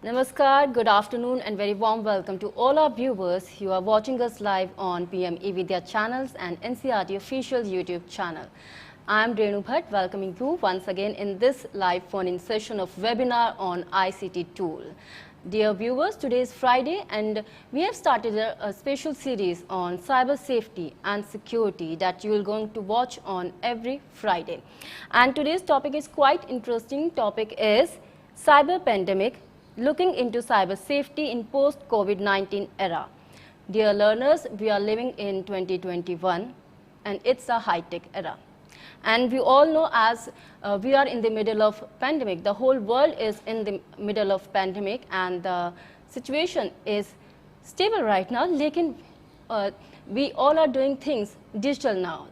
Namaskar, good afternoon and very warm welcome to all our viewers who are watching us live on PM eVidya channels and NCRT official YouTube channel. I am Renu Bhatt welcoming you once again in this live phone-in session of webinar on ICT tool. Dear viewers, today is Friday and we have started a special series on cyber safety and security that you will going to watch on every Friday. And today's topic is quite interesting. Topic is cyber pandemic, looking into cyber safety in post-Covid-19 era. Dear learners, we are living in 2021 and it's a high-tech era. And we all know as we are in the middle of pandemic, the whole world is in the middle of pandemic and the situation is stable right now. Lekin, we all are doing things digital now.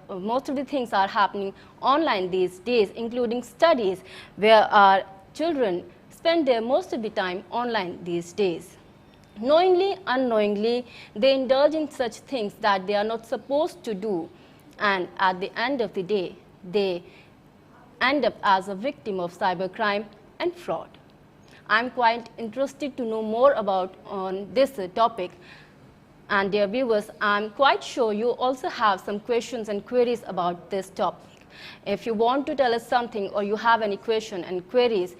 Most of the things are happening online these days, including studies, where our children spend their most of the time online these days. Knowingly, unknowingly, they indulge in such things that they are not supposed to do. And at the end of the day, they end up as a victim of cybercrime and fraud. I'm quite interested to know more about on this topic. And dear viewers, I'm quite sure you also have some questions and queries about this topic. If you want to tell us something or you have any question and queries,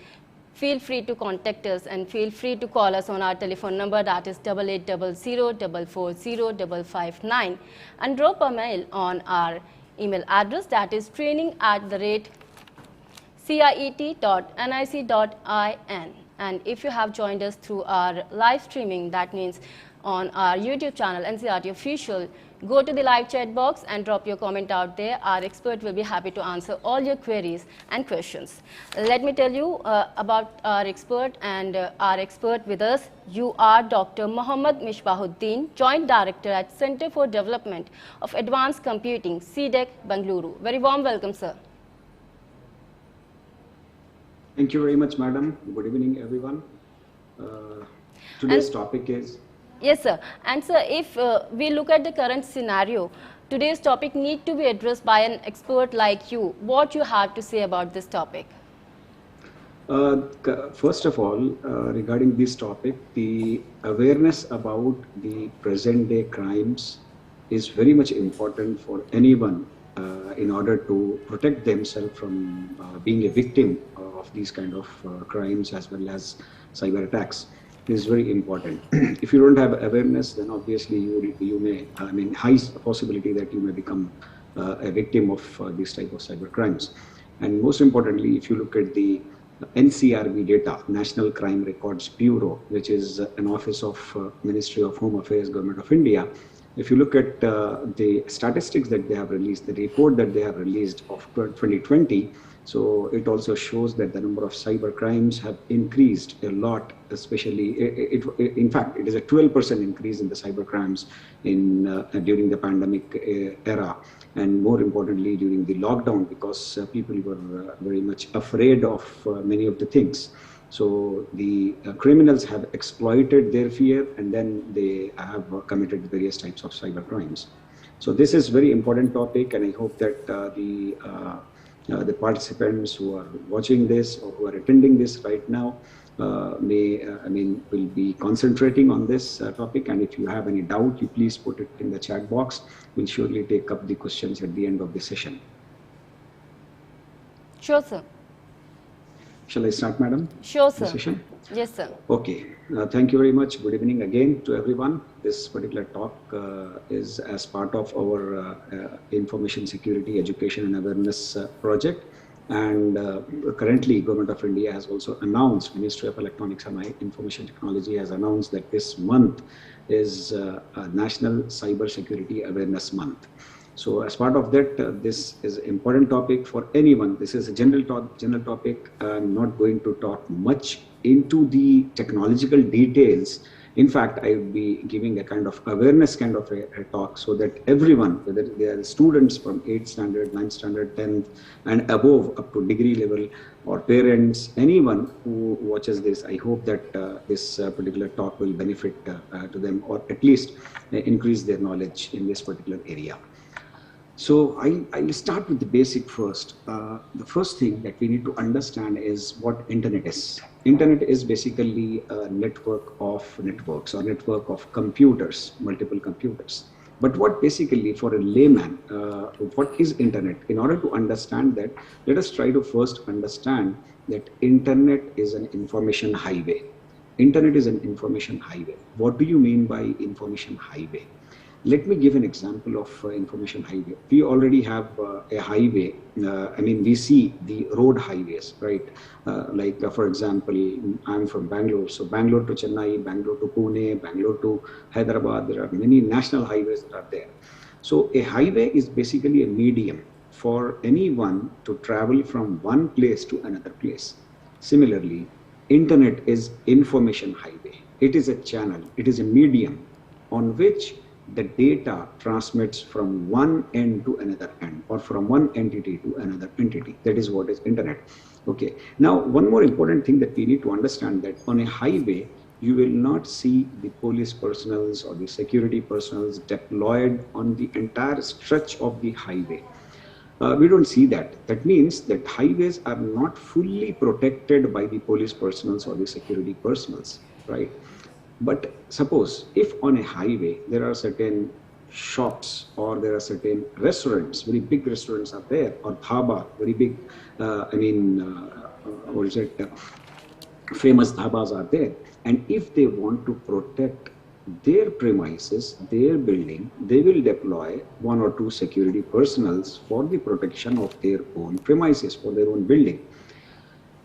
feel free to contact us and feel free to call us on our telephone number, that is 8800440559, and drop a mail on our email address, that is training@cit.nic.in. And if you have joined us through our live streaming, that means on our YouTube channel NCRT official, go to the live chat box and drop your comment out there. Our expert will be happy to answer all your queries and questions. Let me tell you about our expert, and our expert with us, you are Dr. Mohammad Mishbahuddin, Joint Director at Center for Development of Advanced Computing, CIDR, Bengaluru. Very warm welcome, sir. Thank you very much, madam. Good evening, everyone. Today's topic is... Yes, sir. And sir, if we look at the current scenario, today's topic need to be addressed by an expert like you. What you have to say about this topic? First of all, regarding this topic, the awareness about the present day crimes is very much important for anyone in order to protect themselves from being a victim of these kind of crimes as well as cyber attacks. Is very important. If you don't have awareness, then obviously you may, high possibility that you may become a victim of this type of cyber crimes. And most importantly, if you look at the NCRB data, National Crime Records Bureau, which is an office of Ministry of Home Affairs, Government of India, if you look at the statistics that they have released, the report that they have released of 2020, so it also shows that the number of cyber crimes have increased a lot, especially, in fact, it is a 12% increase in the cyber crimes during the pandemic era. And more importantly, during the lockdown, because people were very much afraid of many of the things. So the criminals have exploited their fear and then they have committed various types of cyber crimes. So this is very important topic, and I hope that the participants who are watching this or who are attending this right now will be concentrating on this topic. And if you have any doubt, you please put it in the chat box. We'll surely take up the questions at the end of the session. Sure, sir. Shall I start, madam? Sure, sir. Session? Yes, sir. Okay. Thank you very much. Good evening again to everyone. This particular talk is as part of our information security education and awareness project. And currently, Government of India has also announced, Ministry of Electronics and Information Technology has announced that this month is National Cyber Security Awareness Month. So as part of that, this is an important topic for anyone. This is a general topic. I'm not going to talk much into the technological details. In fact, I will be giving a kind of awareness kind of a talk so that everyone, whether they are students from 8th standard, 9th standard, 10th and above up to degree level, or parents, anyone who watches this, I hope that this particular talk will benefit to them, or at least increase their knowledge in this particular area. So I'll start with the basic first. The first thing that we need to understand is what internet is. Internet is basically a network of networks or network of computers, multiple computers. But what basically for a layman, what is internet? In order to understand that, let us try to first understand that internet is an information highway. Internet is an information highway. What do you mean by information highway? Let me give an example of information highway. We already have a highway. We see the road highways, right? For example, I'm from Bangalore. So Bangalore to Chennai, Bangalore to Pune, Bangalore to Hyderabad. There are many national highways that are there. So a highway is basically a medium for anyone to travel from one place to another place. Similarly, internet is information highway. It is a channel. It is a medium on which the data transmits from one end to another end, or from one entity to another entity. That is what is internet. Okay. Now, one more important thing that we need to understand, that on a highway, you will not see the police personnel or the security personnel deployed on the entire stretch of the highway. We don't see that. That means that highways are not fully protected by the police personnel or the security personnel, right? But suppose if on a highway there are certain shops or there are certain restaurants, very big restaurants are there, or dhaba, very big, famous dhabas are there. And if they want to protect their premises, their building, they will deploy one or two security personnel for the protection of their own premises, for their own building.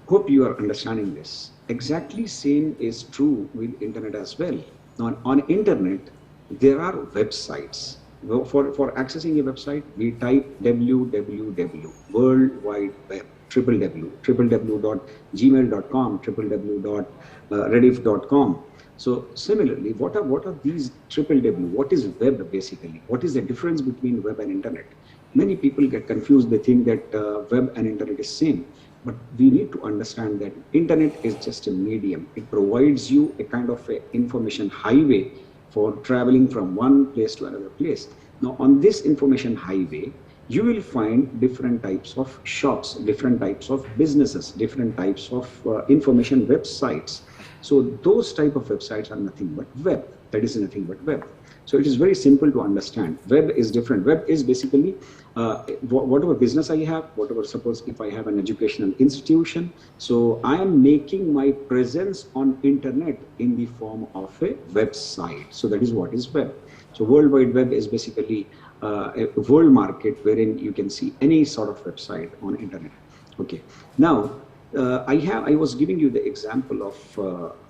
Hope you are understanding this. Exactly same is true with internet as well. On internet, there are websites. For accessing a website, we type www, World Wide Web, www.gmail.com, www.rediff.com. So similarly, what are these www? What is web basically? What is the difference between web and internet? Many people get confused. They think that web and internet is same. But we need to understand that internet is just a medium. It provides you a kind of a information highway for traveling from one place to another place. Now, on this information highway, you will find different types of shops, different types of businesses, different types of information websites. So those type of websites are nothing but web. That is nothing but web. So it is very simple to understand. Web is different. Web is basically whatever business I have, whatever, suppose if I have an educational institution, so I am making my presence on internet in the form of a website. So that is what is web. So World Wide Web is basically a world market wherein you can see any sort of website on internet. Okay. Now, I was giving you the example of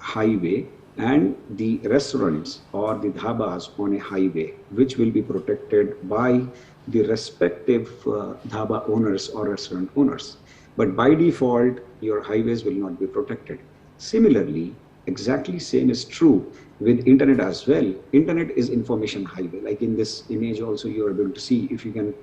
highway and the restaurants or the dhabas on a highway, which will be protected by the respective dhaba owners or restaurant owners. But by default, your highways will not be protected. Similarly, exactly same is true with internet as well. Internet is information highway. Like in this image also, you are able to see, if you can,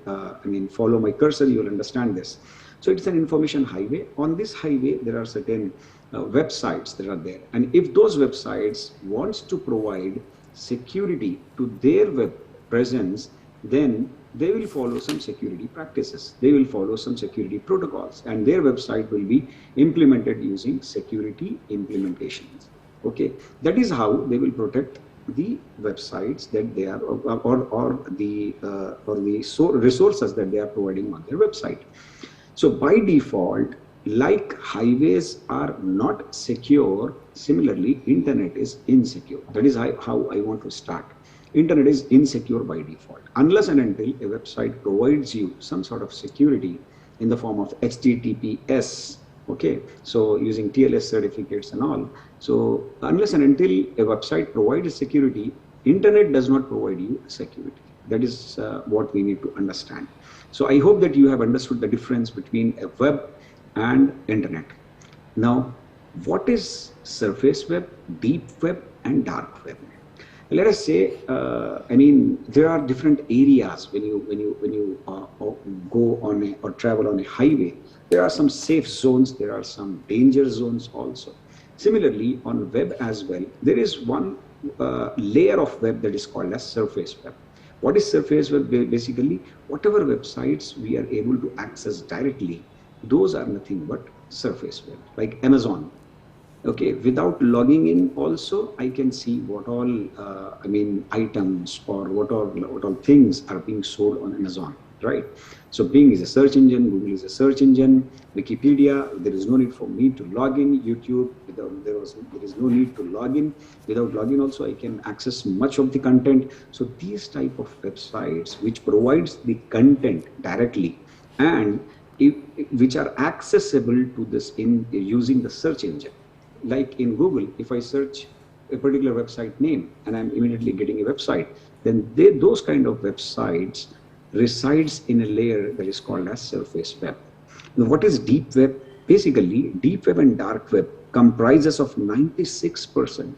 follow my cursor, you will understand this. So it's an information highway. On this highway, there are certain websites that are there. And if those websites wants to provide security to their web presence, then they will follow some security practices. They will follow some security protocols, and their website will be implemented using security implementations. Okay, that is how they will protect the websites that they are, or the resources that they are providing on their website. So by default, like highways are not secure, similarly, internet is insecure. That is how I want to start. Internet is insecure by default, unless and until a website provides you some sort of security in the form of HTTPS. Okay, so using TLS certificates and all. So unless and until a website provides security, internet does not provide you security. That is what we need to understand. So I hope that you have understood the difference between a web and internet. Now, what is surface web, deep web, and dark web? Let us say, there are different areas when you go on or travel on a highway. There are some safe zones. There are some danger zones also. Similarly, on web as well, there is one layer of web that is called as surface web. What is surface web? Basically, whatever websites we are able to access directly, those are nothing but surface web, like Amazon. Okay, without logging in also, I can see what all, items or what all things are being sold on Amazon, right? So Bing is a search engine, Google is a search engine, Wikipedia, there is no need for me to log in, YouTube, there is no need to log in. Without login also, I can access much of the content. So these type of websites which provides the content directly and which are accessible to this in using the search engine. Like in Google, if I search a particular website name and I'm immediately getting a website, then those kind of websites resides in a layer that is called as surface web. Now, what is deep web? Basically, deep web and dark web comprises of 96%.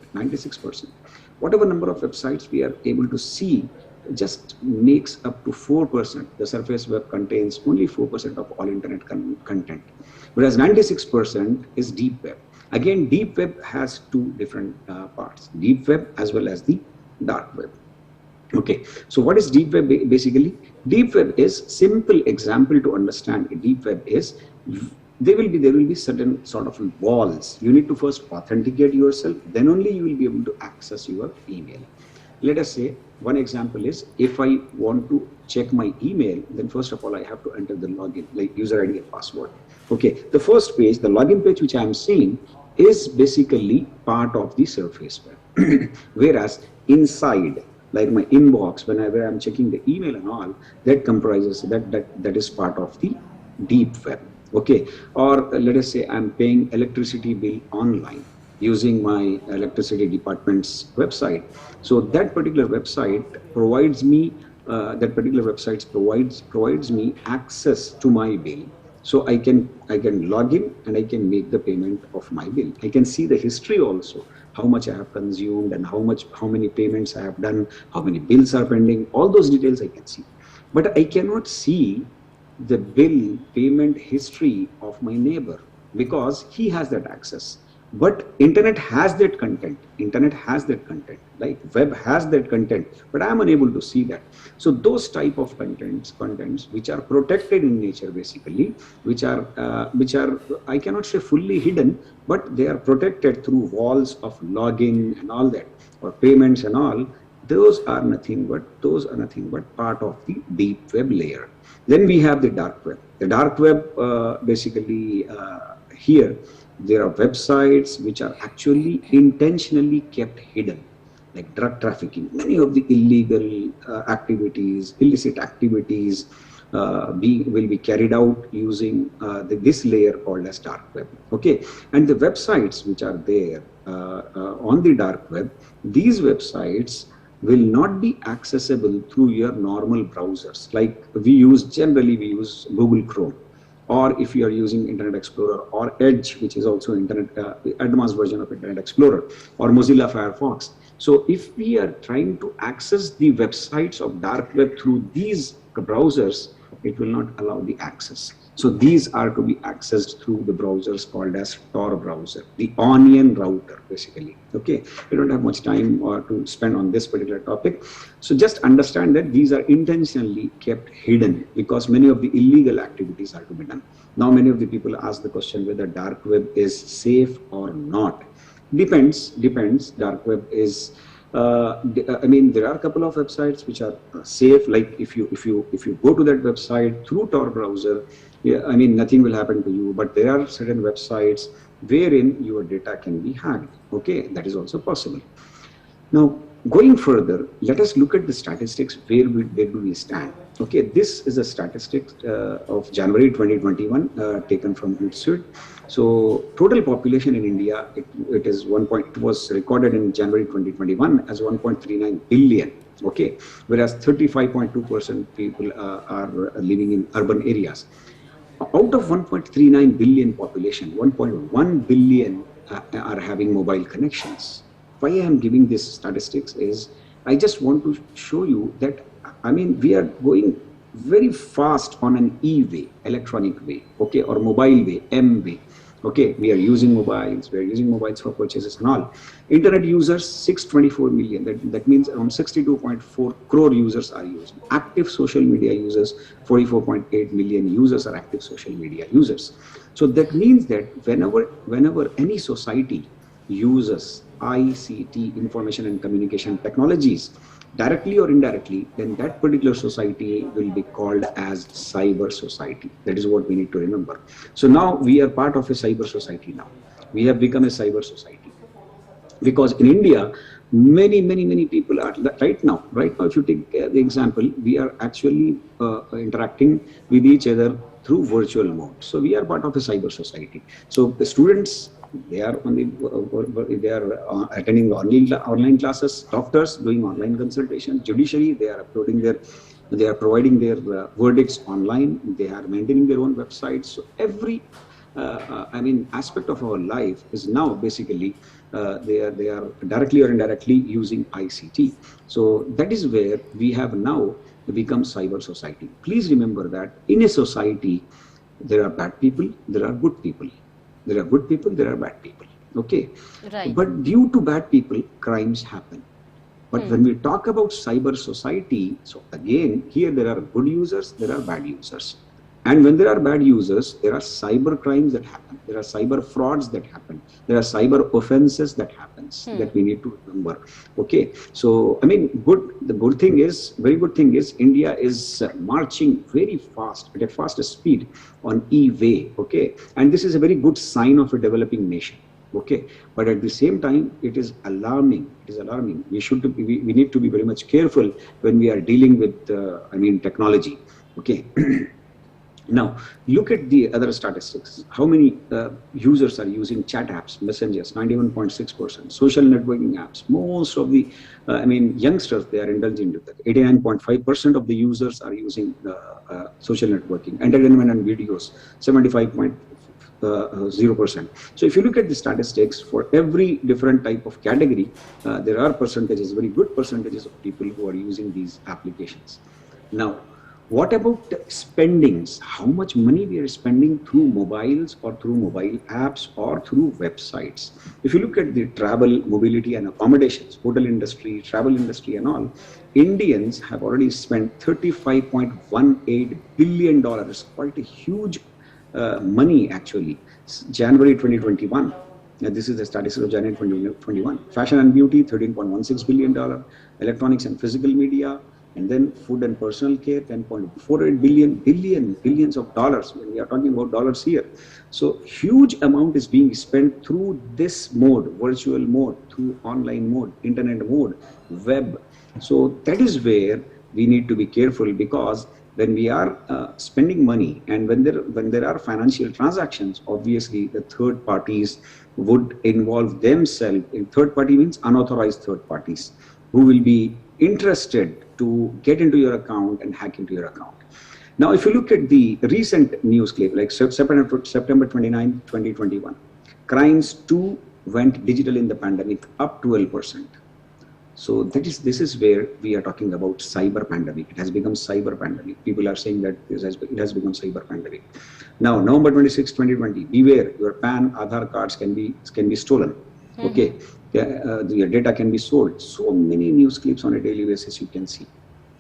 Whatever number of websites we are able to see just makes up to 4%. The surface web contains only 4% of all internet content, whereas 96% is deep web. Again, deep web has two different parts, deep web as well as the dark web. Okay, so what is deep web basically? Deep web is simple example to understand. A deep web is there will be certain sort of walls. You need to first authenticate yourself, then only you will be able to access your email. Let us say one example is if I want to check my email, then first of all I have to enter the login, like user ID and password. Okay, the first page, the login page which I am seeing is basically part of the surface web. Whereas inside, like my inbox, whenever I'm checking the email and all, that comprises, that is part of the deep web. Okay, or let us say I'm paying electricity bill online using my electricity department's website. So that particular website provides me, provides me access to my bill. So I can log in and I can make the payment of my bill. I can see the history also, how much I have consumed and how many payments I have done, how many bills are pending, all those details I can see. But I cannot see the bill payment history of my neighbor because he has that access. But internet has that content. Like web has that content, but I am unable to see that. So those type of contents which are protected in nature, basically, which are I cannot say fully hidden, but they are protected through walls of login and all that, or payments and all. Those are nothing but part of the deep web layer. Then we have the dark web. The dark web basically here. There are websites which are actually intentionally kept hidden, like drug trafficking. Many of the illegal activities, illicit activities will be carried out using this layer called as dark web. Okay, and the websites which are there on the dark web, these websites will not be accessible through your normal browsers. Like generally we use Google Chrome. Or if you are using Internet Explorer or Edge, which is also advanced version of Internet Explorer, or Mozilla Firefox. So if we are trying to access the websites of dark web through these browsers, it will not allow the access. So these are to be accessed through the browsers called as Tor browser, the onion router, basically. Okay, we don't have much time to spend on this particular topic. So just understand that these are intentionally kept hidden because many of the illegal activities are to be done. Now, many of the people ask the question whether dark web is safe or not. Depends. Dark web is. There are a couple of websites which are safe. Like if you go to that website through Tor browser, nothing will happen to you. But there are certain websites wherein your data can be hacked. Okay, that is also possible. Now, going further, let us look at the statistics. Where do we stand? Okay, this is a statistics of January 2021 taken from Hootsuite. So total population in India, it was recorded in January 2021 as 1.39 billion. Okay, whereas 35.2% people are living in urban areas. Out of 1.39 billion population, 1.1 billion are having mobile connections. Why I am giving this statistics is I just want to show you that we are going very fast on an e-way, electronic way, okay, or mobile way, M way. Okay, we are using mobiles for purchases and all. Internet users 624 million. That means around 62.4 crore users are using. Active social media users 44.8 million users are active social media users. So that means that whenever any society uses ICT, information and communication technologies, directly or indirectly, then that particular society will be called as cyber society. That is what we need to remember. So now we are part of a cyber society now. We have become a cyber society. Because in India, many people are right now, if you take the example, we are actually interacting with each other through virtual mode. So we are part of a cyber society. So the students, they are attending online classes, doctors doing online consultation, judiciary, they are providing their verdicts online, they are maintaining their own websites. So every aspect of our life is now basically they are directly or indirectly using ICT. So that is where we have now become cyber society. Please remember that in a society, there are bad people, there are good people. There are good people, there are bad people. Okay. Right. But due to bad people, crimes happen. But when we talk about cyber society, so again, here there are good users, there are bad users. And when there are bad users, there are cyber crimes that happen. There are cyber frauds that happen. There are cyber offenses that happens that we need to remember. Okay. So, the very good thing is India is marching very fast, at a faster speed on e-way. Okay. And this is a very good sign of a developing nation. Okay. But at the same time, it is alarming. It is alarming. We need to be very much careful when we are dealing with, technology. Okay. Now, look at the other statistics. How many users are using chat apps, messengers? 91.6%. Social networking apps. Most of the, youngsters, they are indulging with that. 89.5% of the users are using social networking. Entertainment and videos, 75.0%. So if you look at the statistics for every different type of category, there are percentages, very good percentages of people who are using these applications. Now, what about spendings? How much money we are spending through mobiles or through mobile apps or through websites? If you look at the travel, mobility and accommodations, hotel industry, travel industry and all, Indians have already spent $35.18 billion, quite a huge money actually. January 2021. This is the statistics of January 2021. Fashion and beauty, $13.16 billion. Electronics and physical media, and then food and personal care, 10.48 billions of dollars. When we are talking about dollars here. So huge amount is being spent through this mode, virtual mode, through online mode, internet mode, web. So that is where we need to be careful, because when we are spending money and when there are financial transactions, obviously the third parties would involve themselves. In third party means unauthorized third parties who will be interested to get into your account and hack into your account. Now, if you look at the recent news clip, like September 29, 2021, crimes too went digital in the pandemic, up 12%. So this is where we are talking about cyber pandemic. It has become cyber pandemic. People are saying that it has become cyber pandemic. Now, November 26, 2020, beware, your PAN, Aadhaar cards can be stolen. Okay, your data can be sold. So many news clips on a daily basis you can see.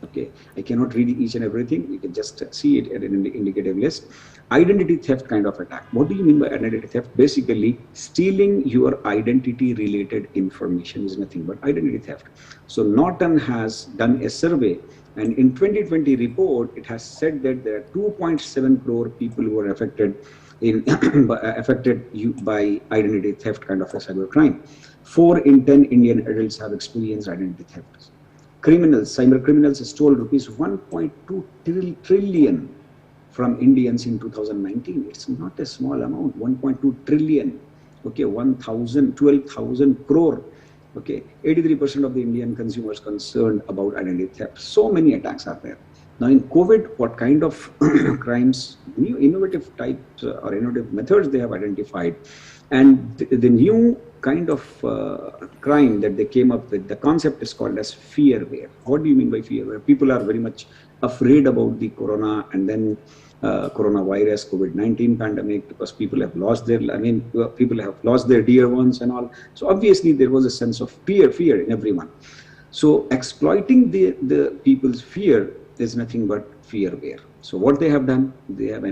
Okay, I cannot read each and everything. You can just see it at an indicative list. Identity theft kind of attack. What do you mean by identity theft? Basically, stealing your identity-related information is nothing but identity theft. So Norton has done a survey, and in 2020 report, it has said that there are 2.7 crore people who are affected by identity theft kind of a cyber crime. 4 in 10 Indian adults have experienced identity theft. Cyber criminals stole rupees 1.2 trillion from Indians in 2019. It's not a small amount, 1.2 trillion. Okay, 12,000 crore. Okay, 83% of the Indian consumers concerned about identity theft. So many attacks are there. Now in COVID, what kind of crimes, new innovative types or innovative methods they have identified. And the new kind of crime that they came up with, the concept is called as fearware. What do you mean by fearware? People are very much afraid about the corona and then coronavirus, COVID-19 pandemic, because people have lost their, people have lost their dear ones and all. So obviously there was a sense of fear in everyone. So exploiting the people's fear is nothing but fearware. So what they have done, they have,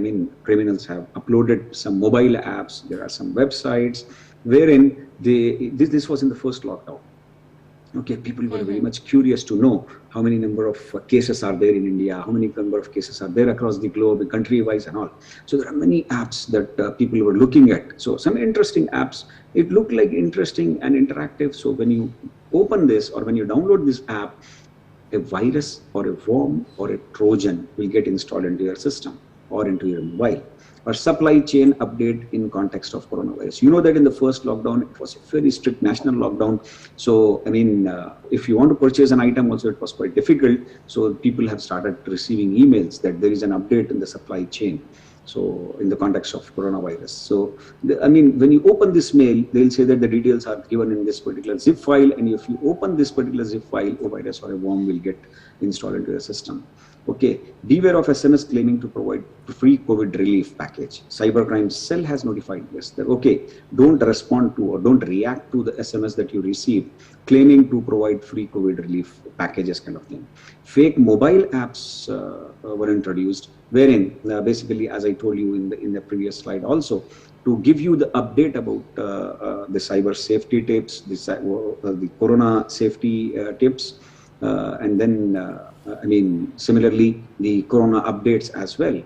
criminals have uploaded some mobile apps. There are some websites wherein this was in the first lockdown. Okay, people were very much curious to know how many number of cases are there in India, how many number of cases are there across the globe, country-wise and all. So there are many apps that people were looking at. So some interesting apps, it looked like interesting and interactive. So when you open this or when you download this app, a virus or a worm or a Trojan will get installed into your system or into your mobile. Or supply chain update in context of coronavirus. You know that in the first lockdown, it was a very strict national lockdown. So, if you want to purchase an item also, it was quite difficult. So people have started receiving emails that there is an update in the supply chain. So in the context of coronavirus. So, when you open this mail, they'll say that the details are given in this particular zip file. And if you open this particular zip file, a virus or a worm will get installed into your system. Okay, beware of SMS claiming to provide free COVID relief package. Cybercrime cell has notified this that, okay, don't respond to or don't react to the SMS that you receive claiming to provide free COVID relief packages kind of thing. Fake mobile apps were introduced, wherein basically, as I told you in the previous slide also, to give you the update about the cyber safety tips, the corona safety tips, and then similarly, the corona updates as well.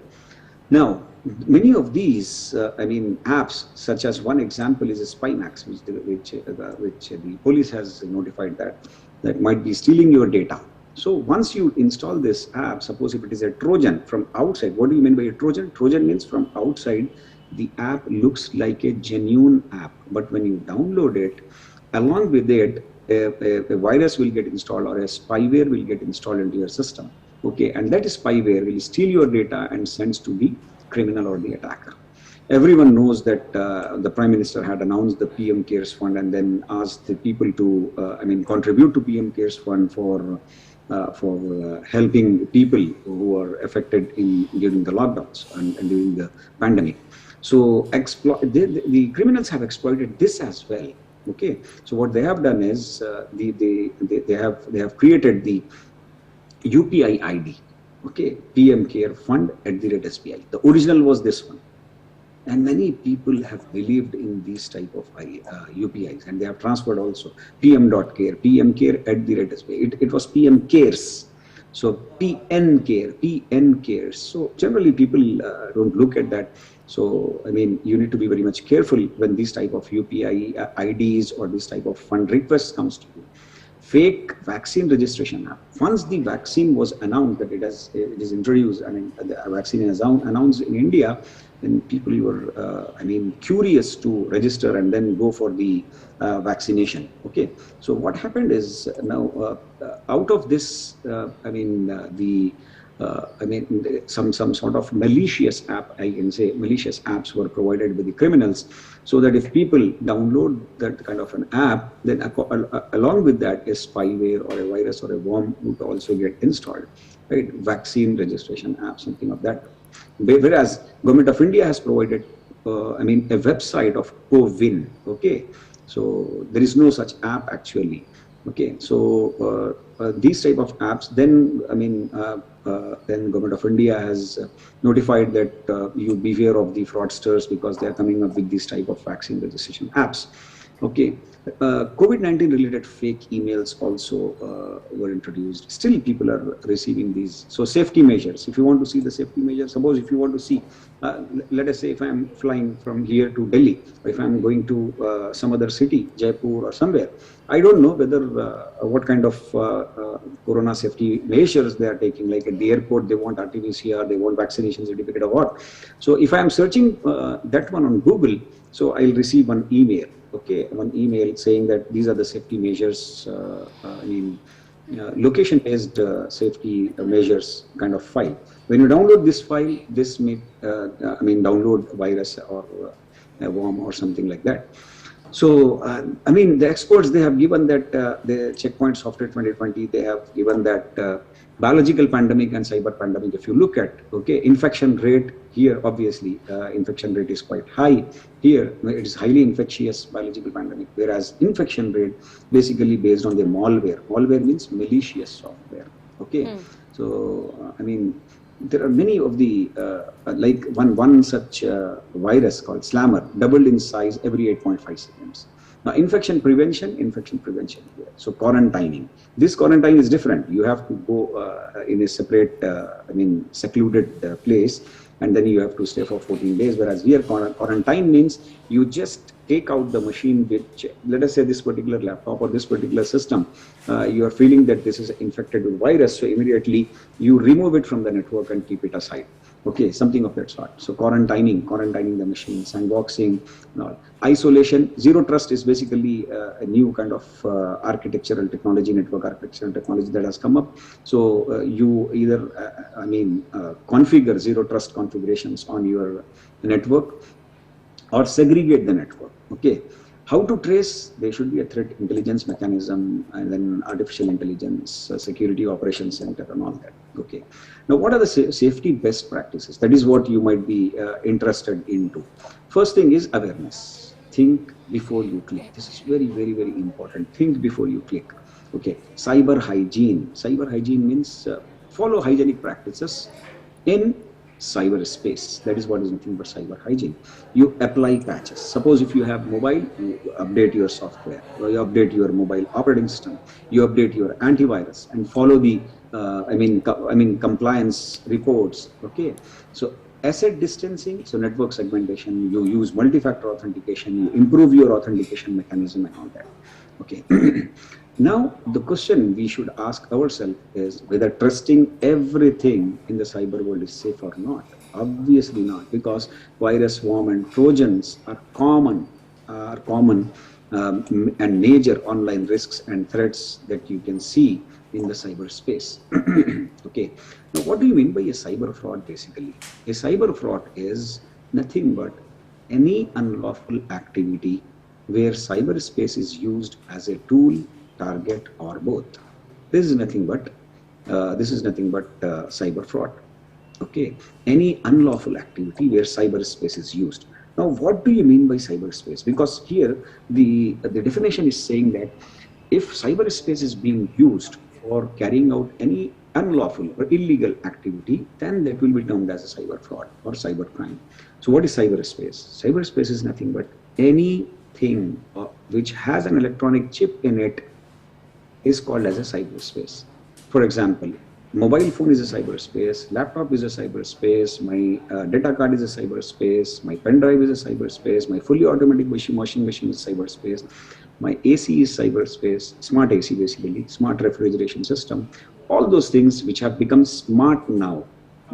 Now, many of these, apps, such as one example is a Spymax, which the police has notified that might be stealing your data. So once you install this app, suppose if it is a Trojan from outside, what do you mean by a Trojan? Trojan means from outside, the app looks like a genuine app. But when you download it, along with it, a virus will get installed or a spyware will get installed into your system. Okay, and that spyware will steal your data and sends to the criminal or the attacker. Everyone knows that the Prime Minister had announced the PM Cares Fund and then asked the people to, contribute to PM Cares Fund for helping people who are affected during the lockdowns and during the pandemic. So the criminals have exploited this as well. Okay, so what they have done is they have created the UPI ID. Okay, PM Care Fund @SBI. The original was this one, and many people have believed in these type of UPIs, and they have transferred also PM.care, PM Care @SBI. It was PM Cares, so PN Cares. So generally people don't look at that. So, you need to be very much careful when these type of UPI IDs or this type of fund requests comes to you. Fake vaccine registration app. Once the vaccine was announced that it is introduced, the vaccine is announced in India, then people were, curious to register and then go for the vaccination. Okay. So what happened is now out of this, some sort of malicious app, I can say, malicious apps were provided by the criminals, so that if people download that kind of an app, then along with that, a spyware or a virus or a worm would also get installed, right? Vaccine registration app, something of that. Whereas Government of India has provided, a website of CoWIN. Okay, so there is no such app actually. Okay, so these type of apps, then then Government of India has notified that you beware of the fraudsters because they are coming up with these type of vaccine registration apps. Okay, COVID-19 related fake emails also were introduced. Still people are receiving these. So safety measures, if you want to see the safety measures, suppose if you want to see, let us say if I am flying from here to Delhi, or if I am going to some other city, Jaipur or somewhere, I don't know whether what kind of corona safety measures they are taking. Like at the airport, they want RT-PCR, they want vaccination certificate or what. So if I am searching that one on Google, so I'll receive one email. Okay, one email saying that these are the safety measures, location-based safety measures kind of file. When you download this file, this may, download virus or a worm or something like that. So, I mean, the experts, they have given that the Checkpoint Software 2020, they have given that biological pandemic and cyber pandemic. If you look at, okay, infection rate here, obviously, infection rate is quite high. Here, it is highly infectious biological pandemic, whereas infection rate basically based on the malware. Malware means malicious software, okay? So, I mean, there are many of the, like one such virus called Slammer doubled in size every 8.5 seconds. Now, infection prevention here. So quarantining. This quarantine is different. You have to go in a separate, I mean, secluded place, and then you have to stay for 14 days. Whereas here, quarantine means you just take out the machine which, let us say this particular laptop or this particular system, you are feeling that this is infected with virus, so immediately you remove it from the network and keep it aside. Okay, something of that sort. So quarantining the machine, sandboxing, no. Isolation. Zero trust is basically a new kind of architectural technology, network architectural technology that has come up. So you either, configure zero trust configurations on your network or segregate the network. Okay. How to trace? There should be a threat intelligence mechanism, and then artificial intelligence, security operations center, and all that. Okay. Now, what are the safety best practices? That is what you might be interested into. First thing is awareness. Think before you click. This is very, very, very important. Think before you click. Okay. Cyber hygiene. Cyber hygiene means follow hygienic practices in cyberspace. That is what is nothing but cyber hygiene. You apply patches. Suppose if you have mobile, you update your software, or you update your mobile operating system, you update your antivirus, and follow the compliance reports. Okay. So asset distancing, so network segmentation, you use multi-factor authentication, you improve your authentication mechanism and all that. Okay. Now, the question we should ask ourselves is whether trusting everything in the cyber world is safe or not. Obviously not, because virus, worm, and trojans are common and major online risks and threats that you can see in the cyberspace. Okay. Now, what do you mean by a cyber fraud? Basically, a cyber fraud is nothing but any unlawful activity where cyberspace is used as a tool, target, or both. This is nothing but cyber fraud. Okay, any unlawful activity where cyberspace is used. Now, what do you mean by cyberspace? Because here the definition is saying that if cyberspace is being used for carrying out any unlawful or illegal activity, then that will be termed as a cyber fraud or cyber crime. So, what is cyberspace? Cyberspace is nothing but anything which has an electronic chip in it is called as a cyberspace. For example, mobile phone is a cyberspace, laptop is a cyberspace, my data card is a cyberspace, my pen drive is a cyberspace, my fully automatic washing machine is cyberspace, my AC is cyberspace, smart AC basically, smart refrigeration system, all those things which have become smart now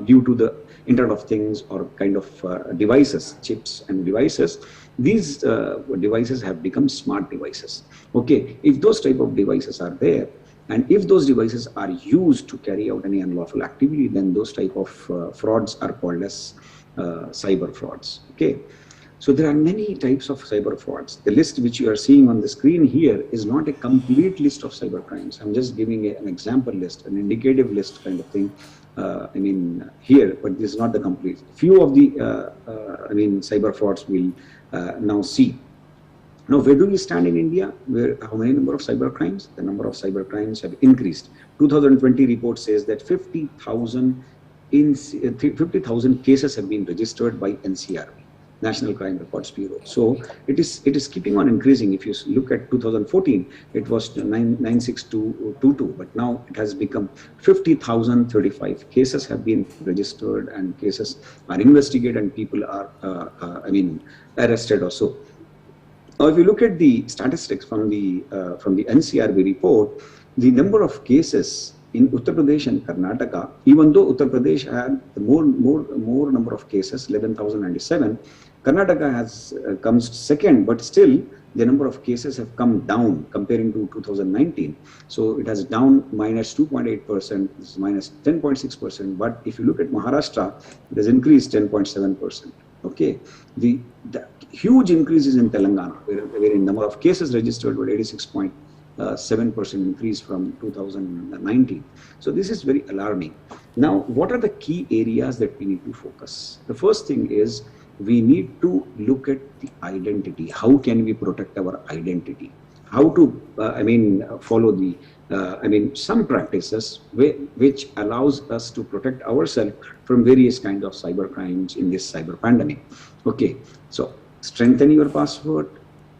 due to the Internet of Things or kind of devices, chips and devices. These devices have become smart devices. Okay, if those type of devices are there, and if those devices are used to carry out any unlawful activity, then those type of frauds are called as cyber frauds. Okay, so there are many types of cyber frauds. The list which you are seeing on the screen here is not a complete list of cyber crimes. I'm just giving an example list, an indicative list kind of thing. Here, but this is not the complete. Few of the cyber frauds we'll now see. Now, where do we stand in India? How many number of cyber crimes? The number of cyber crimes have increased. 2020 report says that 50,000 cases have been registered by NCRB, National Crime Records Bureau. So it is keeping on increasing. If you look at 2014, it was 96222, but now it has become 50,035 cases have been registered, and cases are investigated, and people are arrested or so. Now, if you look at the statistics from the NCRB report, the number of cases in Uttar Pradesh and Karnataka, even though Uttar Pradesh had more number of cases, 11,097, Karnataka has comes second, but still the number of cases have come down comparing to 2019. So it has down minus 2.8%, minus 10.6%. But if you look at Maharashtra, it has increased 10.7%. Okay, huge increases in Telangana, where in number of cases registered were 86.7% increase from 2019. So this is very alarming. Now, what are the key areas that we need to focus? The first thing is we need to look at the identity. How can we protect our identity? How to, follow the, some practices which allows us to protect ourselves from various kinds of cyber crimes in this cyber pandemic. Okay, so strengthen your password.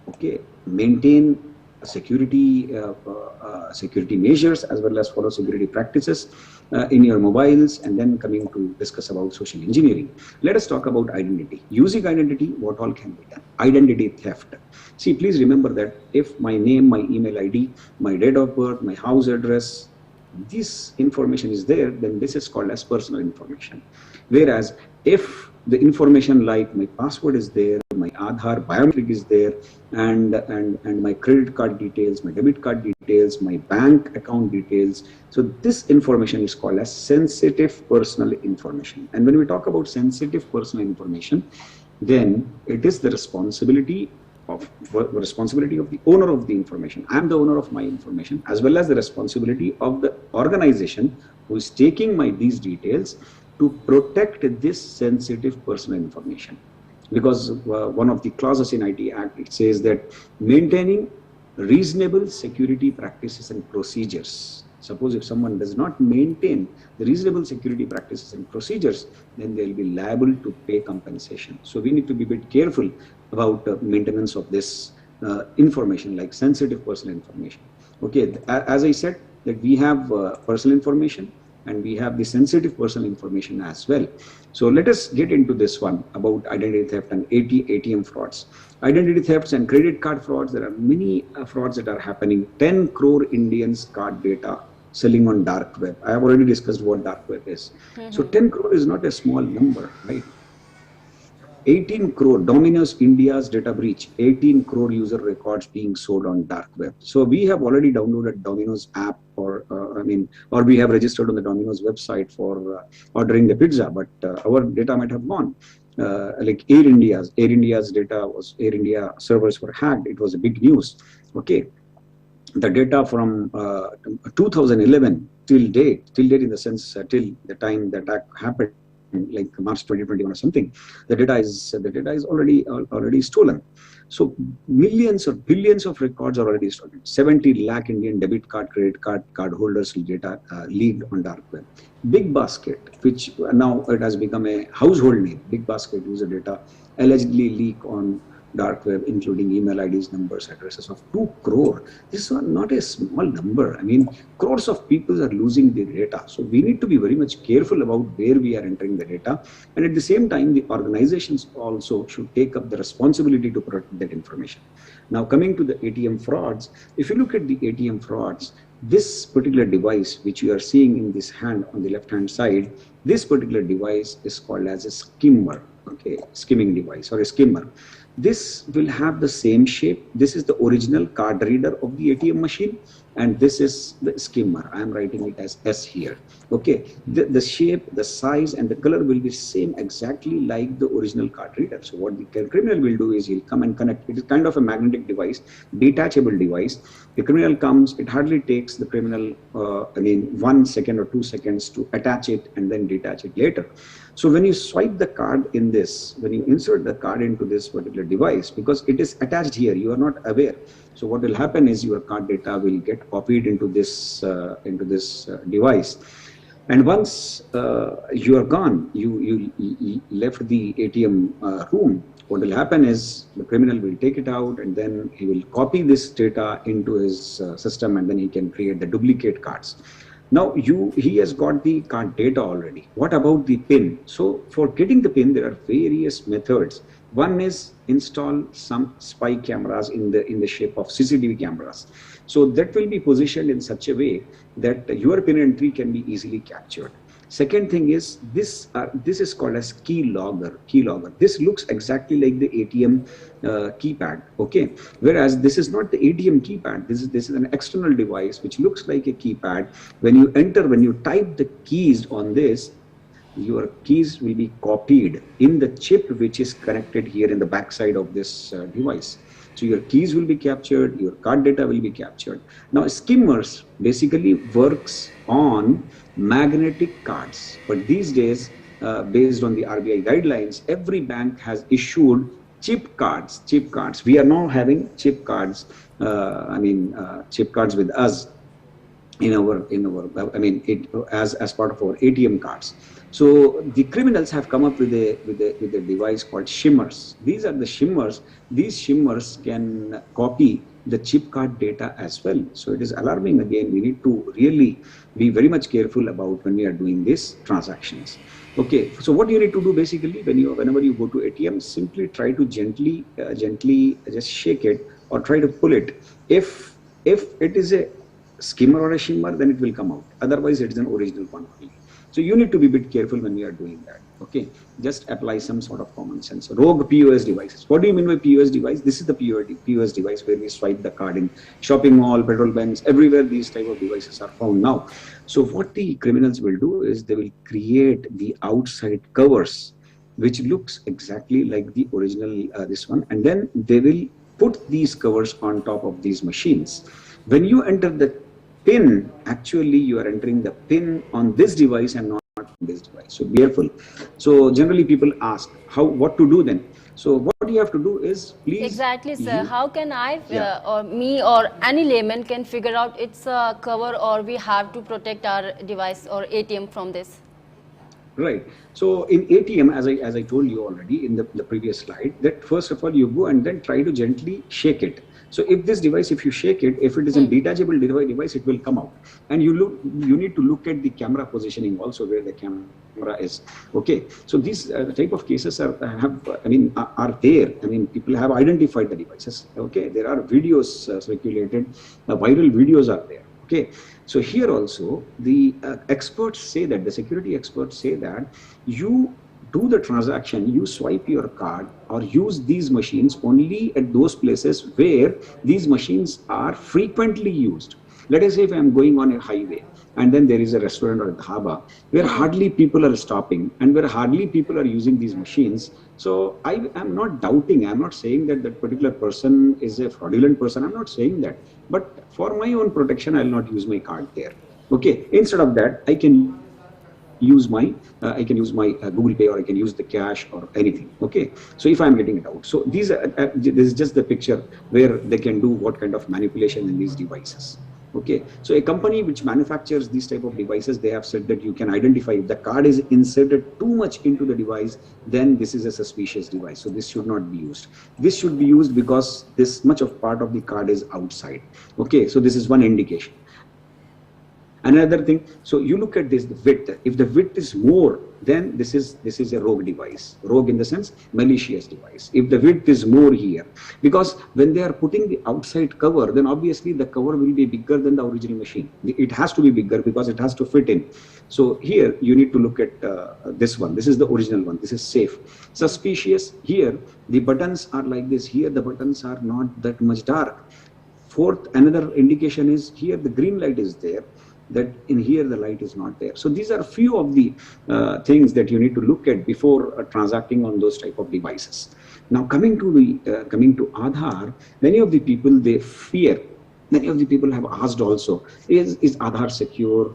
Okay, maintain security security measures as well as follow security practices in your mobiles, and then coming to discuss about social engineering. Let us talk about identity. Using identity, what all can be done? Identity theft. See, please remember that if my name, my email ID, my date of birth, my house address, this information is there, then this is called as personal information. Whereas if the information like my password is there, my Aadhaar Biometric is there, and my credit card details, my debit card details, my bank account details. So this information is called as sensitive personal information. And when we talk about sensitive personal information, then it is the responsibility of the owner of the information. I am the owner of my information, as well as the responsibility of the organization who is taking these details to protect this sensitive personal information. Because one of the clauses in IT Act, it says that maintaining reasonable security practices and procedures. Suppose if someone does not maintain the reasonable security practices and procedures, then they will be liable to pay compensation. So we need to be a bit careful about maintenance of this information, like sensitive personal information. Okay, as I said, that we have personal information, and we have the sensitive personal information as well. So let us get into this one about identity theft and ATM frauds. Identity thefts and credit card frauds, there are many frauds that are happening. 10 crore Indians card data selling on dark web. I have already discussed what dark web is. So 10 crore is not a small number, right? 18 crore, Domino's India's data breach, 18 crore user records being sold on dark web. So we have already downloaded Domino's app, or we have registered on the Domino's website for ordering the pizza, but our data might have gone. Like Air India's data was, Air India servers were hacked. It was a big news. Okay, the data from 2011 till date in the sense till the time the attack happened, like March 2021 or something, the data is already stolen. So millions or billions of records are already stolen. 70 lakh Indian debit card, credit card holders' data leaked on dark web. Big Basket, which now it has become a household name, Big Basket user data allegedly leak on dark web, including email IDs, numbers, addresses of 2 crore. This is not a small number. I mean, crores of people are losing their data. So we need to be very much careful about where we are entering the data. And at the same time, the organizations also should take up the responsibility to protect that information. Now, coming to the ATM frauds, if you look at the ATM frauds, this particular device, which you are seeing in this hand on the left-hand side, this particular device is called as a skimmer, okay, skimming device or a skimmer. This will have the same shape. This is the original card reader of the ATM machine, and this is the skimmer. I am writing it as S here. Okay, the shape, the size, and the color will be same exactly like the original card reader. So what the criminal will do is he'll come and connect. It is kind of a magnetic device, detachable device. The criminal comes, it hardly takes the criminal 1 second or 2 seconds to attach it and then detach it later. So when you swipe the card in this, when you insert the card into this particular device, because it is attached here, you are not aware. So what will happen is your card data will get copied into this device. And once you are gone, you left the ATM room, what will happen is the criminal will take it out and then he will copy this data into his system, and then he can create the duplicate cards. Now he has got the card data already. What about the PIN? So for getting the PIN, there are various methods. One is install some spy cameras in the shape of CCTV cameras. So that will be positioned in such a way that your PIN entry can be easily captured. Second thing is this is called as key logger. This looks exactly like the ATM keypad, okay? Whereas this is not the ATM keypad. This is an external device which looks like a keypad. When you type the keys on this, your keys will be copied in the chip which is connected here in the backside of this device. So your keys will be captured, your card data will be captured. Now skimmers basically works on magnetic cards, but these days, based on the RBI guidelines, every bank has issued chip cards. Chip cards. We are now having chip cards. Chip cards with us in our as part of our ATM cards. So the criminals have come up with a device called Shimmers. These are the Shimmers. These Shimmers can copy the chip card data as well. So it is alarming. Again, we need to really be very much careful about when we are doing these transactions. Okay, so what you need to do basically whenever you go to ATM, simply try to gently just shake it or try to pull it. If it is a skimmer or a shimmer, then it will come out. Otherwise, it is an original one only. So you need to be a bit careful when we are doing that. Okay, just apply some sort of common sense. Rogue POS devices. What do you mean by POS device? This is the POS device where we swipe the card in shopping mall, petrol banks, everywhere. These type of devices are found now. So what the criminals will do is they will create the outside covers, which looks exactly like the original this one, and then they will put these covers on top of these machines. When you enter the PIN, actually you are entering the PIN on this device and not on this device. So be careful. So generally people ask what to do then. So what you have to do is please. Exactly, sir. How can I or me or any layman can figure out it's a cover, or we have to protect our device or ATM from this? Right. So in ATM, as I told you already in the previous slide, that first of all you go and then try to gently shake it. So if this device, if you shake it, if it is a detachable device, it will come out. And you need to look at the camera positioning also, where the camera is. Okay. So these type of cases are there. I mean, people have identified the devices. Okay. There are videos circulated, viral videos are there. Okay. So here also the experts say that, the security experts say that you do the transaction, you swipe your card or use these machines only at those places where these machines are frequently used. Let us say if I am going on a highway and then there is a restaurant or a dhaba where hardly people are stopping and where hardly people are using these machines. So I am not doubting, I am not saying that that particular person is a fraudulent person. I'm not saying that. But for my own protection, I will not use my card there. Okay. Instead of that, I can use my Google Pay, or I can use the cash or anything. Okay. So if I'm getting it out, so this is just the picture where they can do what kind of manipulation in these devices. Okay. So a company which manufactures these type of devices, they have said that you can identify if the card is inserted too much into the device, then this is a suspicious device. So this should not be used. This should be used because this much of part of the card is outside. Okay. So this is one indication. Another thing, so you look at this, the width. If the width is more, then this is a rogue device. Rogue in the sense malicious device. If the width is more here, because when they are putting the outside cover, then obviously the cover will be bigger than the original machine. It has to be bigger because it has to fit in. So here you need to look at this one. This is the original one. This is safe. Suspicious. Here the buttons are like this. Here the buttons are not that much dark. Fourth, another indication is here the green light is there, that in here the light is not there. So these are few of the things that you need to look at before transacting on those type of devices. Now coming to Aadhaar, many of the people, they fear. Many of the people have asked also, is Aadhaar secure?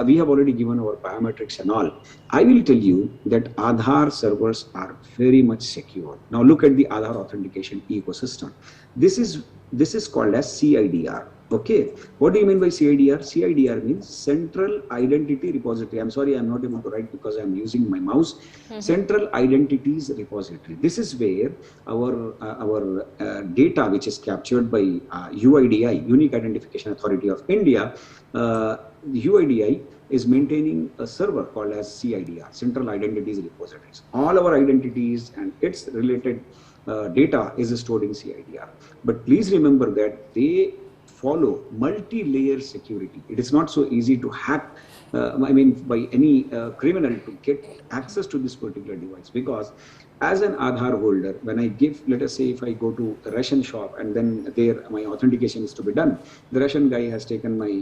We have already given our biometrics and all. I will tell you that Aadhaar servers are very much secure. Now look at the Aadhaar authentication ecosystem. This is called as CIDR. Okay, what do you mean by CIDR? CIDR means Central Identity Repository. I'm sorry, I'm not able to write because I'm using my mouse. Central Identities Repository. This is where our data, which is captured by UIDI, Unique Identification Authority of India, UIDI is maintaining a server called as CIDR, Central Identities Repositories. All our identities and its related data is stored in CIDR. But please remember that they follow multi-layer security. It is not so easy to hack, by any criminal to get access to this particular device, because as an Aadhaar holder, when I give, let us say if I go to a Russian shop and then there my authentication is to be done, the Russian guy has taken my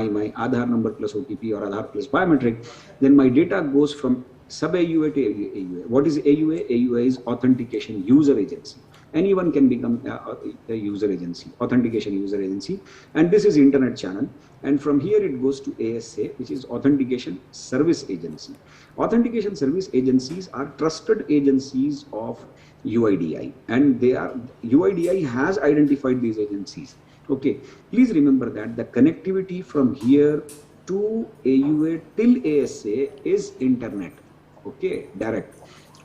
my Aadhaar number plus OTP or Aadhaar plus biometric, then my data goes from sub-AUA to AUA. What is AUA? AUA is Authentication User Agency. Anyone can become a user agency, authentication user agency, and this is internet channel. And from here it goes to ASA, which is Authentication Service Agency. Authentication Service Agencies are trusted agencies of UIDI, and UIDI has identified these agencies. Okay, please remember that the connectivity from here to AUA till ASA is internet. Okay, direct.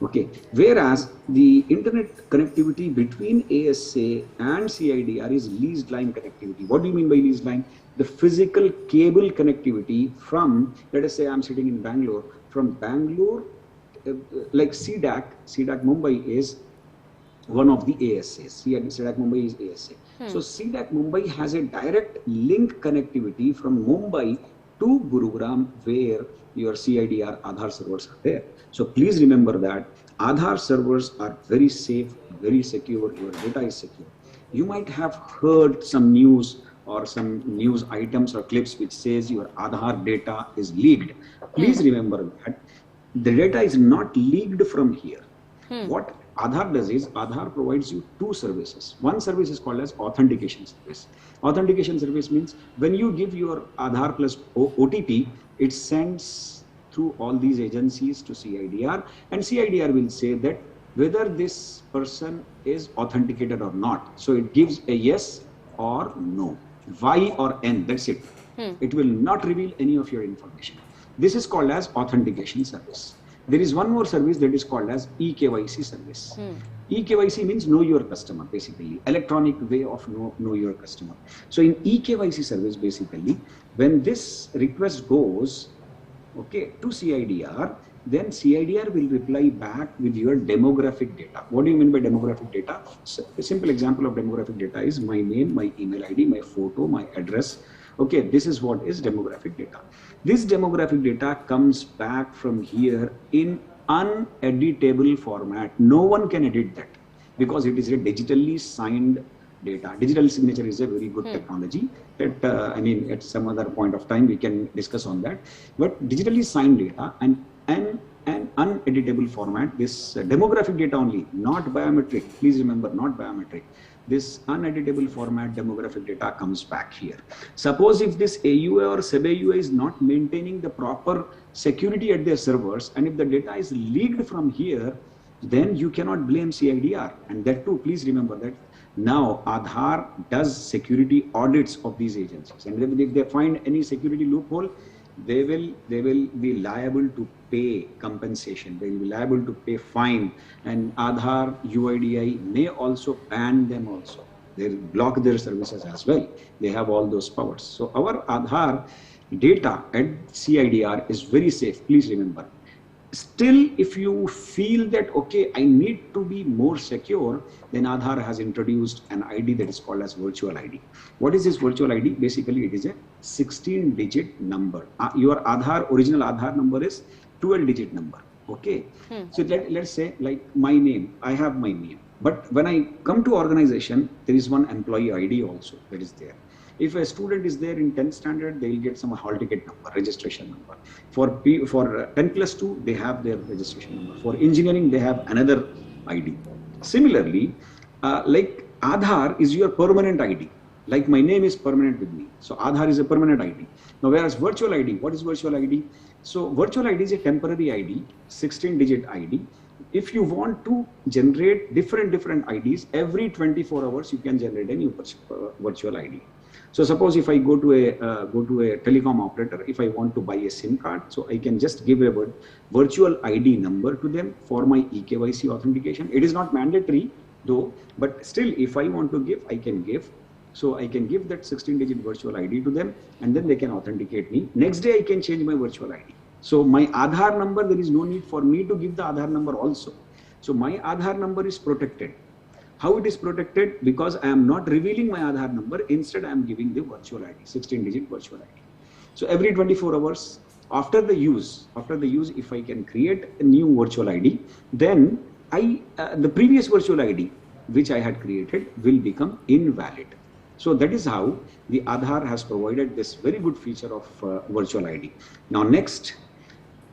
Okay, whereas the internet connectivity between ASA and CIDR is leased line connectivity. What do you mean by leased line? The physical cable connectivity from, let us say I'm sitting in Bangalore, from Bangalore, like CDAC Mumbai is one of the ASAs. CDAC Mumbai is ASA. So CDAC Mumbai has a direct link connectivity from Mumbai to Gurugram, where your CIDR Aadhaar servers are there. So please remember that Aadhaar servers are very safe, very secure, your data is secure. You might have heard some news or some news items or clips which says your Aadhaar data is leaked. Please remember that the data is not leaked from here. What Aadhaar does is Aadhaar provides you two services. One service is called as authentication service. Authentication service means when you give your Aadhaar plus OTP, it sends through all these agencies to CIDR, and CIDR will say that whether this person is authenticated or not. So it gives a yes or no, Y or N, that's it. It will not reveal any of your information. This is called as authentication service. There is one more service that is called as eKYC service. eKYC means know your customer, basically electronic way of know your customer. So in eKYC service, basically when this request goes to CIDR, then CIDR will reply back with your demographic data. What do you mean by demographic data? So a simple example of demographic data is my name, my email ID, my photo, my address. Okay, this is what is demographic data. This demographic data comes back from here in uneditable format. No one can edit that because it is a digitally signed data. Digital signature is a very good technology that, at some other point of time we can discuss on that. But digitally signed data and an uneditable format, this demographic data only, not biometric. Please remember, not biometric. This uneditable format demographic data comes back here. Suppose if this AUA or sub-AUA is not maintaining the proper security at their servers, and if the data is leaked from here, then you cannot blame CIDR. And that too, please remember that now Aadhaar does security audits of these agencies, and if they find any security loophole, they will be liable to pay compensation. They will be liable to pay fine, and Aadhaar UIDI may also ban them also. They block their services as well. They have all those powers. So our Aadhaar data at CIDR is very safe. Please remember. Still, if you feel that, okay, I need to be more secure, then Aadhaar has introduced an ID that is called as virtual ID. What is this virtual ID? Basically, it is a 16-digit number. Your Aadhaar, original Aadhaar number is 12-digit number. Okay. So let's say like my name, I have my name. But when I come to organization, there is one employee ID also that is there. If a student is there in 10th standard, they will get some hall ticket number, registration number. For 10 plus 2, they have their registration number. For engineering, they have another ID. Similarly, like Aadhaar is your permanent ID. Like my name is permanent with me. So Aadhaar is a permanent ID. Now, whereas virtual ID, what is virtual ID? So virtual ID is a temporary ID, 16-digit ID. If you want to generate different IDs, every 24 hours, you can generate a new virtual ID. So suppose if I go to a telecom operator, if I want to buy a SIM card, so I can just give a virtual ID number to them for my eKYC authentication. It is not mandatory though, but still if I want to give, I can give. So I can give that 16-digit virtual ID to them, and then they can authenticate me. Next day I can change my virtual ID. So my Aadhaar number, there is no need for me to give the Aadhaar number also. So my Aadhaar number is protected. How it is protected? Because I am not revealing my Aadhaar number. Instead, I am giving the virtual ID, 16-digit virtual ID. So every 24 hours after the use, if I can create a new virtual ID, then the previous virtual ID which I had created will become invalid. So that is how the Aadhaar has provided this very good feature of virtual ID. Now next,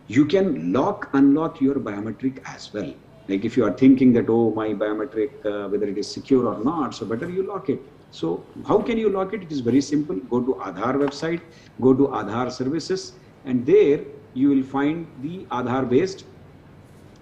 you can unlock your biometric as well. Like if you are thinking that, oh, my biometric, whether it is secure or not, so better you lock it. So how can you lock it? It is very simple. Go to Aadhaar website, go to Aadhaar services, and there you will find the Aadhaar based.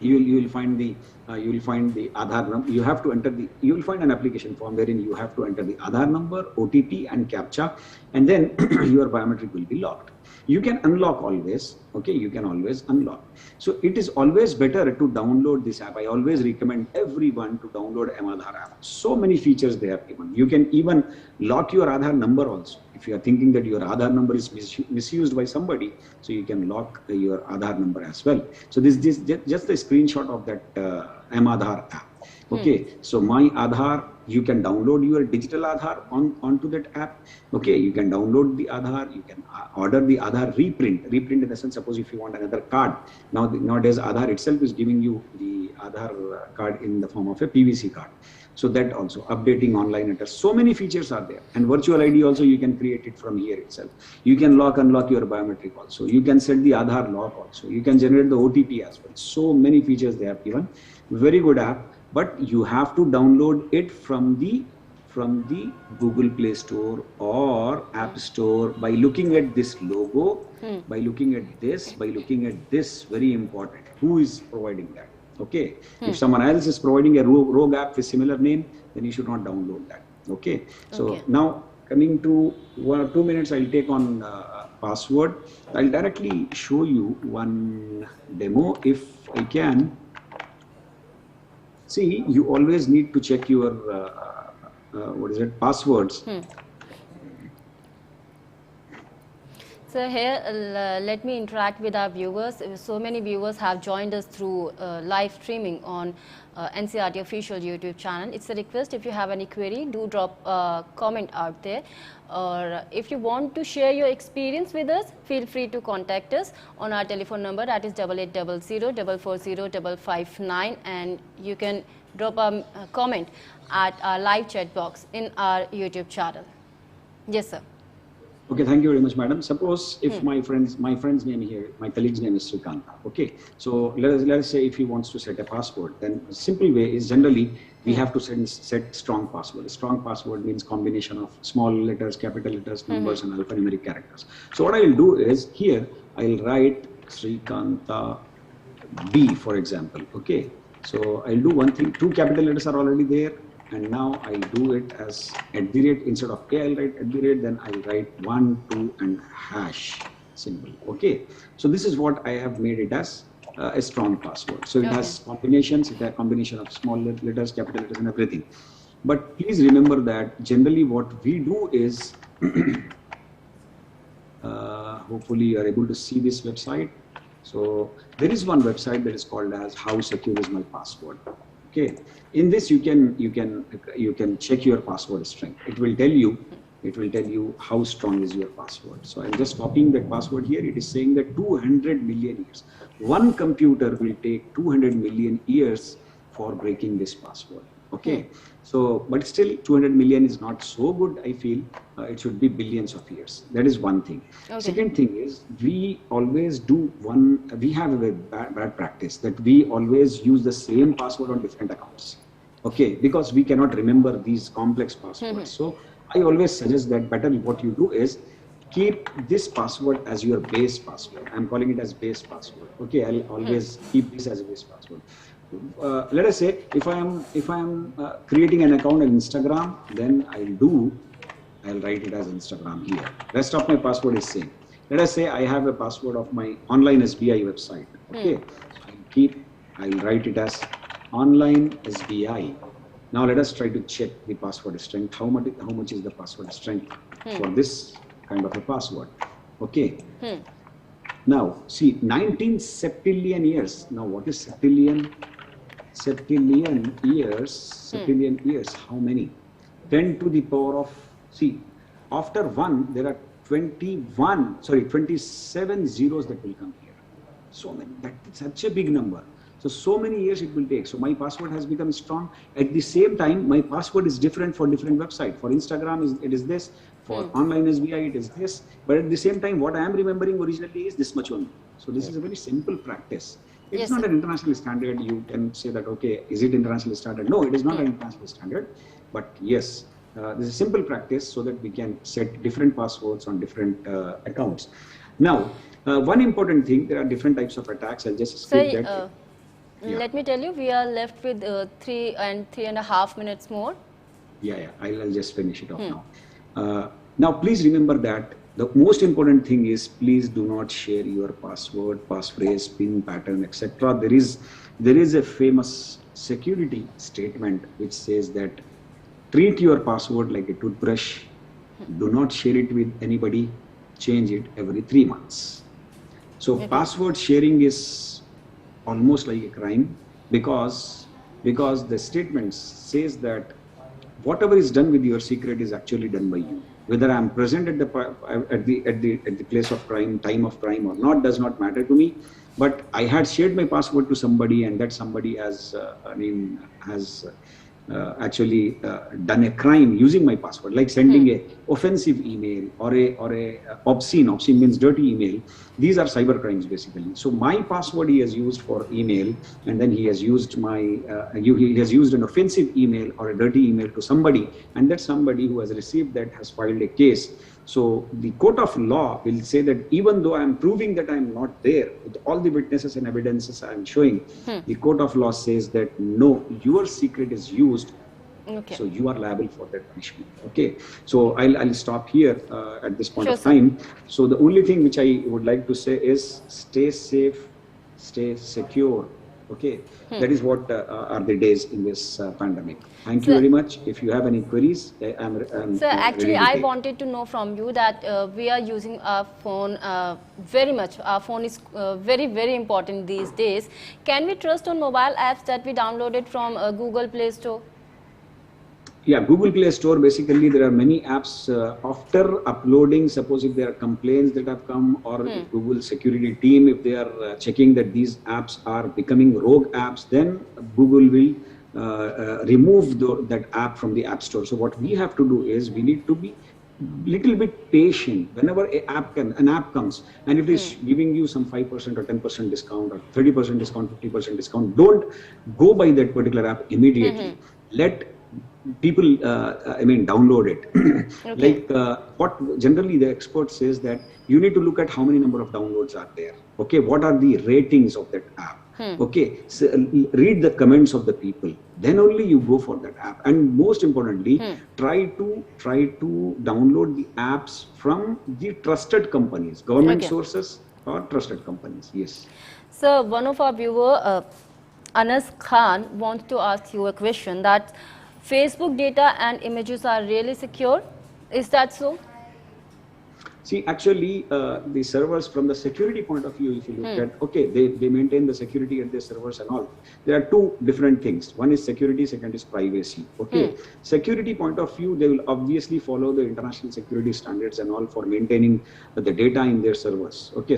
You will find the Aadhaar number. You have to enter you will find an application form wherein you have to enter the Aadhaar number, OTP and CAPTCHA, and then your biometric will be locked. You can unlock always, okay, you can always unlock. So it is always better to download this app. I always recommend everyone to download Aadhaar app. So many features they have given. You can even lock your Aadhaar number also. If you are thinking that your Aadhaar number is misused by somebody, so you can lock your Aadhaar number as well. So this just a screenshot of that Aadhaar app. Okay, so my Aadhaar, you can download your digital Aadhaar onto that app. Okay, you can download the Aadhaar, you can order the Aadhaar reprint in the sense, suppose if you want another card. Nowadays Aadhaar itself is giving you the Aadhaar card in the form of a PVC card. So that also, updating online address, so many features are there. And virtual ID also, you can create it from here itself. You can unlock your biometric also. You can set the Aadhaar lock also. You can generate the OTP as well. So many features they have given. Very good app. But you have to download it from the Google Play Store or App Store by looking at this logo, by looking at this, very important. Who is providing that? Okay. If someone else is providing a rogue app with similar name, then you should not download that. Okay. So now coming to 1 or 2 minutes, I'll take on password. I'll directly show you one demo if I can. See, you always need to check your passwords. So here, let me interact with our viewers. So many viewers have joined us through live streaming on NCRT official YouTube channel. It's a request, if you have any query, do drop a comment out there. Or if you want to share your experience with us, feel free to contact us on our telephone number, that is 8800-440-559, and you can drop a comment at our live chat box in our YouTube channel. Yes, sir. Okay, thank you very much, madam. Suppose if my friend's name here, my colleague's name is Srikanta. Okay, so let us say if he wants to set a password, then a simple way is generally we have to set strong password. A strong password means combination of small letters, capital letters, numbers, and alphanumeric characters. So what I will do is here I'll write Srikanta B, for example. Okay, so I'll do one thing. 2 capital letters are already there. And now I'll do it as @ instead of A, I'll write @, then I'll write 1, 2 and hash symbol. Okay. So this is what I have made it as a strong password. So it has combinations, it has a combination of small letters, capital letters and everything. But please remember that generally what we do is, hopefully you are able to see this website. So there is one website that is called as How Secure Is My Password. Okay, in this you can check your password strength. It will tell you how strong is your password. So I'm just copying that password here. It is saying that 200 million years. One computer will take 200 million years for breaking this password. Okay, so but still 200 million is not so good. I feel it should be billions of years. That is one thing. Okay. Second thing is we always do we have a bad practice that we always use the same password on different accounts. Okay, because we cannot remember these complex passwords. So I always suggest that better what you do is keep this password as your base password. I'm calling it as base password. Okay, I'll always keep this as a base password. Let us say if I am creating an account on Instagram, then I'll write it as Instagram here. Rest of my password is same. Let us say I have a password of my online SBI website. Okay, so I'll write it as online SBI. Now let us try to check the password strength. How much is the password strength for this kind of a password? Okay. Now see, 19 septillion years. Now what is septillion? septillion years, how many? 10 to the power of, see, after 1, there are 27 zeros that will come here. So many, that's such a big number. So many years it will take. So my password has become strong. At the same time, my password is different for different websites. For Instagram, it is this. For online SBI, it is this. But at the same time, what I am remembering originally is this much only. So this is a very simple practice. It's not an international standard. You can say that, okay, is it international standard? No, it is not an international standard. But yes, this is a simple practice so that we can set different passwords on different accounts. Now, one important thing, there are different types of attacks. I'll just skip that. Let me tell you, we are left with 3.5 minutes more. I'll just finish it off now. Now, please remember that the most important thing is, please do not share your password, passphrase, PIN, pattern, etc. There is a famous security statement which says that treat your password like a toothbrush. Do not share it with anybody. Change it every 3 months. So password sharing is almost like a crime because the statement says that whatever is done with your secret is actually done by you. Whether I am present at the place of crime, time of crime or not, does not matter to me. But I had shared my password to somebody, and that somebody has actually done a crime using my password, like sending a offensive email or a obscene means dirty email. These are cyber crimes basically. So my password he has used for email, and then he has used he has used an offensive email or a dirty email to somebody, and that somebody who has received that has filed a case. So the court of law will say that even though I am proving that I am not there, with all the witnesses and evidences I am showing, the court of law says that no, your secret is used, so you are liable for that punishment. Okay, so I'll stop here at this point of time. So the only thing which I would like to say is stay safe, stay secure. Okay, that is what are the days in this pandemic. Thank you very much. If you have any queries, I'm Sir, actually, I wanted to know from you that we are using our phone very much. Our phone is very, very important these days. Can we trust on mobile apps that we downloaded from Google Play Store? Yeah, Google Play Store, basically there are many apps after uploading, suppose if there are complaints that have come, or Google security team, if they are checking that these apps are becoming rogue apps, then Google will remove that app from the App Store. So what we have to do is we need to be little bit patient. Whenever an app comes and it is giving you some 5% or 10% discount or 30% discount, 50% discount, don't go by that particular app immediately. Let people download it. Like what generally the expert says that you need to look at how many number of downloads are there. Okay, what are the ratings of that app? Okay, so read the comments of the people, then only you go for that app. And most importantly, try to download the apps from the trusted companies, government sources or trusted companies. Yes. So one of our viewer, Anas Khan, wants to ask you a question that Facebook data and images are really secure. Is that so? See, actually, the servers from the security point of view, if you look at, okay, they maintain the security at their servers and all. There are two different things. One is security, second is privacy. Okay, security point of view, they will obviously follow the international security standards and all for maintaining the data in their servers. Okay,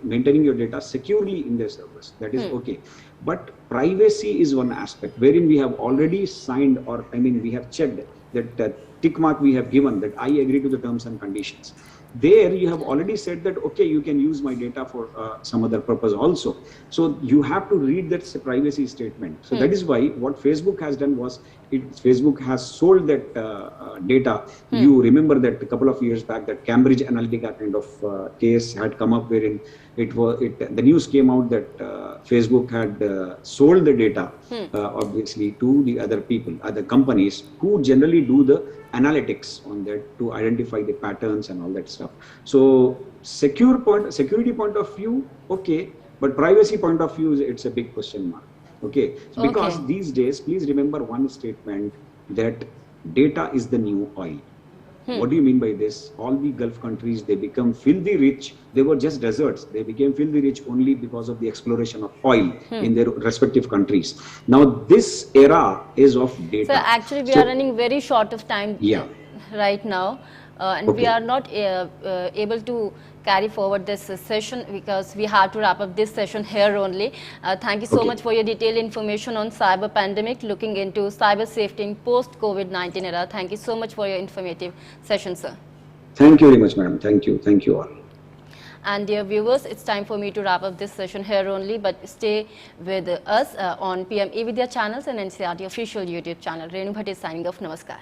maintaining your data securely in their servers. That is okay. But privacy is one aspect wherein we have already signed, or we have checked that tick mark we have given that I agree to the terms and conditions. There you have already said that, okay, you can use my data for some other purpose also. So you have to read that privacy statement. So that is why what Facebook has done was, Facebook has sold that data. You remember that a couple of years back, that Cambridge Analytica kind of case had come up, wherein the news came out that Facebook had sold the data, obviously, to the other people, other companies who generally do the analytics on that to identify the patterns and all that stuff. So security point of view, okay, but privacy point of view, it's a big question mark. Okay, so because these days, please remember one statement, that data is the new oil. What do you mean by this? All the Gulf countries, they become filthy rich. They were just deserts. They became filthy rich only because of the exploration of oil in their respective countries. Now, this era is of data. So actually, we are running very short of time right now, and we are not able to carry forward this session because we have to wrap up this session here only. Thank you so much for your detailed information on cyber pandemic, looking into cyber safety in post-COVID-19 era. Thank you so much for your informative session, sir. Thank you very much, madam. Thank you. Thank you all. And dear viewers, it's time for me to wrap up this session here only, but stay with us on PM eVidya channels and NCRT official YouTube channel. Renu Bhatt is signing off. Namaskar.